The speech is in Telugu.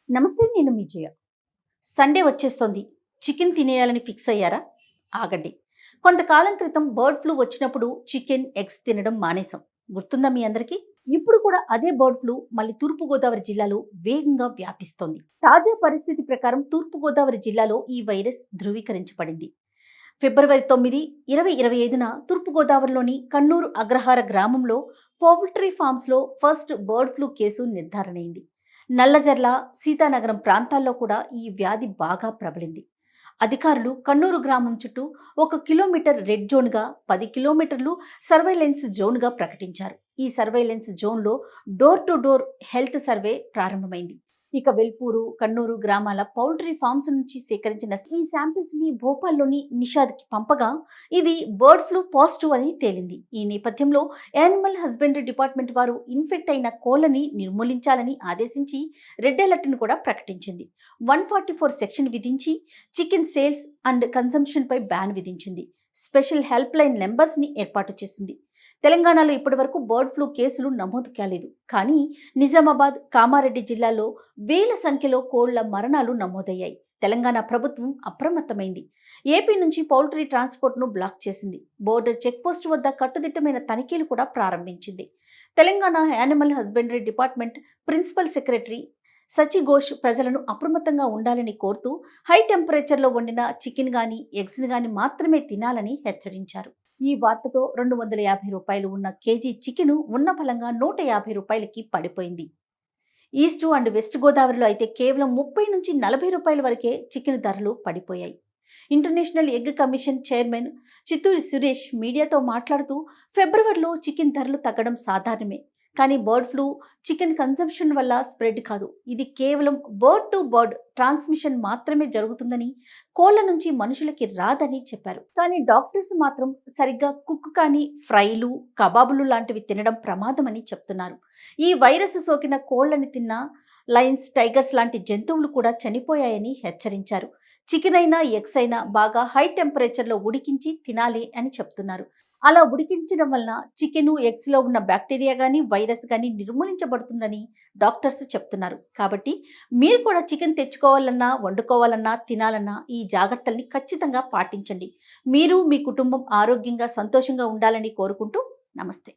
నమస్తే, నేను మీ జయ. సండే వచ్చేస్తోంది. చికెన్ తినేయాలని ఫిక్స్ అయ్యారా? ఆగండి. కొంతకాలం క్రితం బర్డ్ ఫ్లూ వచ్చినప్పుడు చికెన్, ఎగ్స్ తినడం మానేశాం. గుర్తుందా మీ అందరికీ? ఇప్పుడు కూడా అదే బర్డ్ ఫ్లూ మళ్ళీ తూర్పుగోదావరి జిల్లాలో వేగంగా వ్యాపిస్తోంది. తాజా పరిస్థితి ప్రకారం తూర్పుగోదావరి జిల్లాలో ఈ వైరస్ ధృవీకరించబడింది. ఫిబ్రవరి 9, 2025న తూర్పుగోదావరిలోని కన్నూరు అగ్రహార గ్రామంలో పౌల్ట్రీ ఫామ్స్లో ఫస్ట్ బర్డ్ ఫ్లూ కేసు నిర్ధారణైంది. నల్లజర్ల, సీతానగరం ప్రాంతాల్లో కూడా ఈ వ్యాధి బాగా ప్రబలింది. అధికారులు కన్నూరు గ్రామం చుట్టూ 1 కిలోమీటర్ రెడ్ జోన్గా, 10 కిలోమీటర్లు సర్వైలెన్స్ జోన్గా ప్రకటించారు. ఈ సర్వైలెన్స్ జోన్లో door to door health survey ప్రారంభమైంది. ఇక వెల్పూరు, కన్నూరు గ్రామాల పౌల్ట్రీ ఫార్మ్స్ నుంచి సేకరించిన ఈ శాంపిల్స్ ని భోపాల్లోని నిషాద్కి పంపగా ఇది బర్డ్ ఫ్లూ పాజిటివ్ అని తేలింది. ఈ నేపథ్యంలో యానిమల్ హస్బెండరీ డిపార్ట్మెంట్ వారు ఇన్ఫెక్ట్ అయిన కోళ్లని నిర్మూలించాలని ఆదేశించి రెడ్ అలర్ట్ ను కూడా ప్రకటించింది. 144 సెక్షన్ విధించి చికెన్ సేల్స్ అండ్ కన్సంప్షన్ పై బ్యాన్ విధించింది. స్పెషల్ హెల్ప్ లైన్ నెంబర్స్ ని ఏర్పాటు చేసింది. తెలంగాణలో ఇప్పటివరకు బర్డ్ ఫ్లూ కేసులు నమోదు కాలేదు. కానీ నిజామాబాద్, కామారెడ్డి జిల్లాలో వేల సంఖ్యలో కోళ్ల మరణాలు నమోదయ్యాయి. తెలంగాణ ప్రభుత్వం అప్రమత్తమైంది. ఏపీ నుంచి పౌల్ట్రీ ట్రాన్స్పోర్ట్ను బ్లాక్ చేసింది. బోర్డర్ చెక్పోస్ట్ వద్ద కట్టుదిట్టమైన తనిఖీలు కూడా ప్రారంభించింది. Telangana animal husbandry department principal secretary సచిఘోష్ ప్రజలను అప్రమత్తంగా ఉండాలని కోరుతూ హై టెంపరేచర్లో వండిన చికెన్ గాని, ఎగ్స్ గాని మాత్రమే తినాలని హెచ్చరించారు. ఈ వార్తతో 250 రూపాయలు ఉన్న కేజీ చికెను ఉన్న ఫలంగా 150 రూపాయలకి పడిపోయింది. ఈస్ట్ అండ్ వెస్ట్ గోదావరిలో అయితే కేవలం 30 నుంచి 40 రూపాయల వరకే చికెన్ ధరలు పడిపోయాయి. International egg commission chairman Chitturi Suresh మీడియాతో మాట్లాడుతూ ఫిబ్రవరిలో చికెన్ ధరలు తగ్గడం సాధారణమే. కానీ బర్డ్ ఫ్లూ చికెన్ కన్సంప్షన్ వల్ల స్ప్రెడ్ కాదు. ఇది కేవలం బర్డ్ టు బర్డ్ ట్రాన్స్మిషన్ మాత్రమే జరుగుతుందని, కోళ్ల నుంచి మనుషులకి రాదని చెప్పారు. కానీ డాక్టర్స్ మాత్రం సరిగ్గా కుక్ కానీ ఫ్రైలు, కబాబులు లాంటివి తినడం ప్రమాదమని చెప్తున్నారు. ఈ వైరస్ సోకిన కోళ్లని తిన్న లయన్స్, టైగర్స్ లాంటి జంతువులు కూడా చనిపోయాయని హెచ్చరించారు. చికెన్ అయినా, ఎగ్స్ అయినా బాగా హై టెంపరేచర్లో ఉడికించి తినాలి అని చెప్తున్నారు. అలా ఉడికించడం వలన చికెన్, ఎగ్స్లో ఉన్న బ్యాక్టీరియా కానీ, వైరస్ కానీ నిర్మూలించబడుతుందని డాక్టర్స్ చెప్తున్నారు. కాబట్టి మీరు కూడా చికెన్ తెచ్చుకోవాలన్నా, వండుకోవాలన్నా, తినాలన్నా ఈ జాగ్రత్తల్ని ఖచ్చితంగా పాటించండి. మీరు, మీ కుటుంబం ఆరోగ్యంగా, సంతోషంగా ఉండాలని కోరుకుంటూ నమస్తే.